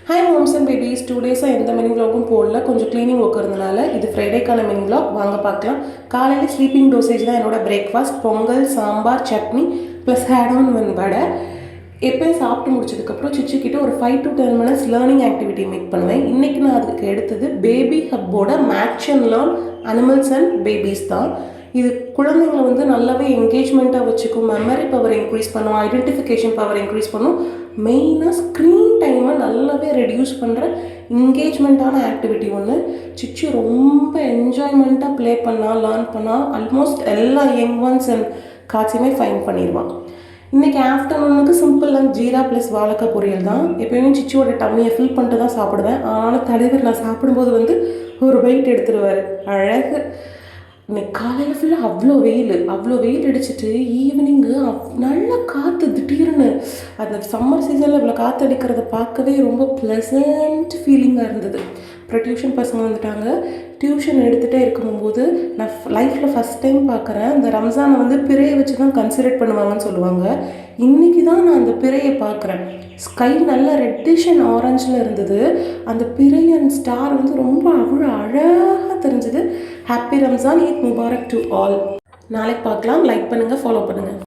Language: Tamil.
ஹாய் மாம்ஸ் அண்ட் பேபிஸ் 2 டேஸாக எந்த மினி vlogகும் போடல. கொஞ்சம் க்ளீனிங் ஒர்க் இருந்தனால இது ஃப்ரைடேக்கான மினி vlog. வாங்க பார்க்கலாம். காலையில் ஸ்லீப்பிங் டோசேஜ் தான் என்னோட breakfast. Pongal, sambar, chutney plus add on vada. எப்போயும் சாப்பிட்டு முடிச்சதுக்கப்புறம் சிச்சுக்கிட்ட ஒரு 5 to 10 minutes learning activity make பண்ணுவேன். இன்றைக்கி நான் அதுக்கு எடுத்தது பேபி ஹப்போட match and learn animals and babies தான். இது குழந்தைங்களை வந்து நல்லாவே என்கேஜ்மெண்ட்டாக வச்சுக்கும், மெமரி பவர் இன்க்ரீஸ் பண்ணும், ஐடென்டிஃபிகேஷன் பவர் இன்க்ரீஸ் பண்ணும், மெயினாக ஸ்க்ரீன் டைமை நல்லாவே ரெடியூஸ் பண்ணுற என்கேஜ்மெண்ட்டான ஆக்டிவிட்டி ஒன்று. சிச்சு ரொம்ப என்ஜாய்மெண்ட்டாக ப்ளே பண்ணால் லேர்ன் பண்ணால் ஆல்மோஸ்ட் எல்லா யங் ஒன்ஸ் அண்ட் காட்சியுமே ஃபைன் பண்ணிடுவான். இன்றைக்கி ஆஃப்டர்நூனுக்கு சிம்பிள் அண்ட் ஜீரா ப்ளஸ் வாழைக்காய் பொரியல் தான். எப்போயுமே சிச்சுவோட டம்மியை ஃபில் பண்ணிட்டு தான் சாப்பிடுவேன். ஆனால் தலைவர் நான் சாப்பிடும்போது வந்து ஒரு பைட் எடுத்துருவார். அழகு. இன்னைக்கு காலையில் ஃபுல்லாக அவ்வளோ வெயில் அடிச்சுட்டு ஈவினிங்கு நல்லா காற்று திடீர்னு அந்த சம்மர் சீசனில் இவ்வளோ காற்று அடிக்கிறத பார்க்கவே ரொம்ப ப்ளசண்ட் ஃபீலிங்காக இருந்தது. அப்புறம் டியூஷன் பசங்க வந்துட்டாங்க. டியூஷன் எடுத்துகிட்டே இருக்கும்போது நான் லைஃப்பில் ஃபஸ்ட் டைம் பார்க்குறேன், இந்த ரம்ஜானை வந்து பிறையை வச்சு தான் கன்சிடர் பண்ணுவாங்கன்னு சொல்லுவாங்க. இன்றைக்கி தான் நான் அந்த பிறையை பார்க்குறேன். ஸ்கை நல்லா ரெட்டிஷ் அண்ட் ஆரஞ்சில் இருந்தது. அந்த பிறை அண்ட் ஸ்டார் வந்து ரொம்ப அவ்வளோ அழகாக தெரிஞ்சுது. Happy Ramzan, Eid Mubarak to all. நாளைக்கு பார்க்கலாம். லைக் பண்ணுங்கள், ஃபாலோ பண்ணுங்கள்.